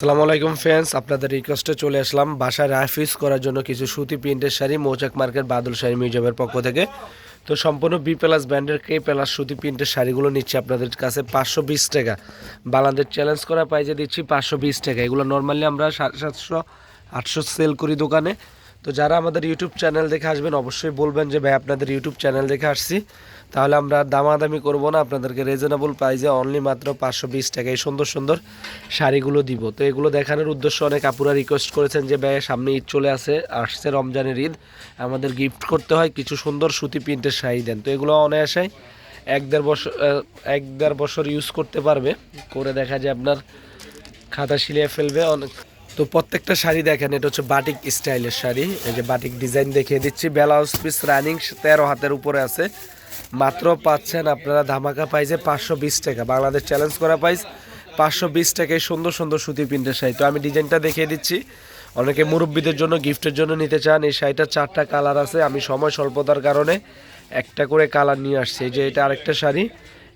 আসসালামু আলাইকুম ফ্রেন্ডস, আপনাদের রিকোয়েস্টে চলে আসলাম বাসায় রাফিউজ করার জন্য কিছু সুতি প্রিন্টের শাড়ি মৌচাক মার্কেট বাদল শাড়ি মিউজিয়ামের পক্ষ থেকে। তো সম্পূর্ণ বি প্লাস ব্র্যান্ডের কে প্লাস সুতি প্রিন্টের শাড়িগুলো নিচ্ছি আপনাদের কাছে 520 টাকা। বাংলাদেশ চ্যালেঞ্জ করা প্রাইজে দিচ্ছি 520 টাকা। এগুলো নর্মালি আমরা 750 800 সেল করি দোকানে। তো যারা আমাদের ইউটিউব চ্যানেল দেখে আসবেন অবশ্যই বলবেন যে ভাই আপনাদের ইউটিউব চ্যানেল দেখে আসছি, তাহলে আমরা দামাদামি করব না, আপনাদেরকে রিজনেবল প্রাইসে অনলি মাত্র 520 টাকায় সুন্দর সুন্দর শাড়িগুলো দিব। তো এগুলো দেখানোর উদ্দেশ্য অনেক আপুরা রিকোয়েস্ট করেছেন যে ভাই সামনে ঈদ চলে আসছে রমজানের ঈদ, আমাদের গিফট করতে হয়, কিছু সুন্দর সুতি প্রিন্টের শাড়ি দেন। তো এগুলো অনায়াসায় 1-1.5 বছর ইউজ করতে পারবে, করে দেখা যায় আপনার খাতা সিলিয়ে ফেলবে অনেক। তো প্রত্যেকটা শাড়ি দেখেন, এটা হচ্ছে বাটিক স্টাইলের শাড়ি, এই যে বাটিক ডিজাইন দেখিয়ে দিচ্ছি। ব্লাউজ পিস রানিং 13 হাতের উপরে আছে, মাত্র পাচ্ছেন আপনারা ধামাকা প্রাইসে 520 টাকা। বাংলাদেশ চ্যালেঞ্জ করা প্রাইস 520 টাকায় সুন্দর সুন্দর সুতি প্রিন্টের শাড়ি। তো আমি ডিজাইনটা দেখিয়ে দিচ্ছি, অনেকে মুরব্বীদের জন্য গিফটের জন্য নিতে চান। এই শাড়িটার 4টা কালার আছে, আমি সময় স্বল্পতার কারণে একটা করে কালার নিয়ে আসছি। এই যে এটা আরেকটা শাড়ি,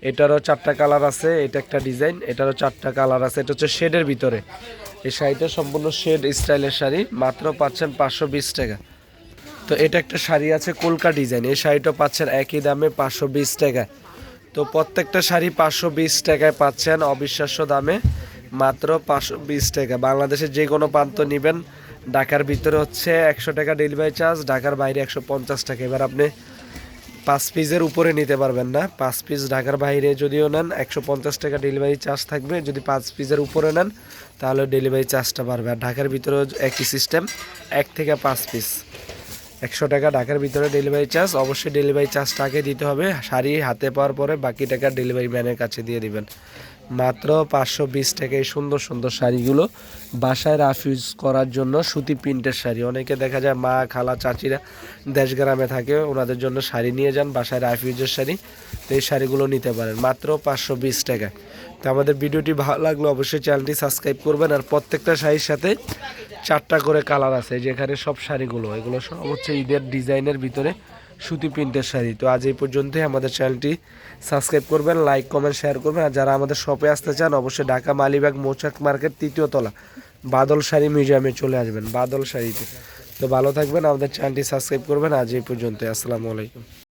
এটারও 4টা কালার আছে, এটা একটা ডিজাইন, এটারও 4টা কালার আছে। এটা হচ্ছে শেডের ভিতরে, এই শাড়িটা সম্পূর্ণ শেড স্টাইলের শাড়ি, মাত্র পাচ্ছেন 520 টাকা। তো এটা একটা শাড়ি আছে কলকা ডিজাইন, এই শাড়িটা পাচ্ছেন একই দামে 520 টাকা। তো প্রত্যেকটা শাড়ি 520 টাকায় পাচ্ছেন অবিশ্বাস্য দামে, মাত্র 520 টাকা। বাংলাদেশের যে কোনো প্রান্ত নেবেন, ঢাকার ভিতরে হচ্ছে 100 টাকা ডেলিভারি চার্জ, ঢাকার বাইরে 150 টাকা। এবার আপনি 5 পিসের উপরে নিতে পারবেন না, 5 পিস ঢাকার বাইরে যদিও নেন 150 টাকা ডেলিভারি চার্জ থাকবে। যদি 5 পিসের উপরে নেন তাহলে ডেলিভারি চার্জটা বাড়বে। আর ঢাকার ভিতরেও একই সিস্টেম, 1 থেকে 5 পিস 100 টাকা ঢাকার ভিতরে ডেলিভারি চার্জ। অবশ্যই ডেলিভারি চার্জটা আগে দিতে হবে, শাড়ি হাতে পাওয়ার পরে বাকি টাকা ডেলিভারি ম্যানের কাছে দিয়ে দিবেন। মাত্র 520 টাকায় সুন্দর সুন্দর শাড়িগুলো বাসায় রাফিউজ করার জন্য সুতি প্রিন্টের শাড়ি। অনেকে দেখা যায় মা খালা চাচিরা দেশ গ্রামে থাকে, ওনাদের জন্য শাড়ি নিয়ে যান বাসায় রাফিউজের শাড়ি। তো এই শাড়িগুলো নিতে পারেন মাত্র 520 টাকায়। তো আমাদের ভিডিওটি ভালো লাগলো অবশ্যই চ্যানেলটি সাবস্ক্রাইব করবেন। আর প্রত্যেকটা শাড়ির সাথে 4টা করে কালার আছে, যেখানে সব শাড়িগুলো এগুলো সব হচ্ছে ঈদের ডিজাইনের ভিতরে সুতি প্রিন্টের শাড়ি। তো আজ এই পর্যন্তই, আমাদের চ্যানেলটি সাবস্ক্রাইব করবেন, লাইক কমেন্ট শেয়ার করবেন। আর যারা আমাদের শপে আসতে চান অবশ্যই ঢাকা মালিবাগ মৌচাক মার্কেট 3য় তলা বাদল শাড়ি মিউজিয়ামে চলে আসবেন, বাদল শাড়িতে। তো ভালো থাকবেন, আমাদের চ্যানেলটি সাবস্ক্রাইব করবেন। আজ এই পর্যন্ত, আসসালামু আলাইকুম।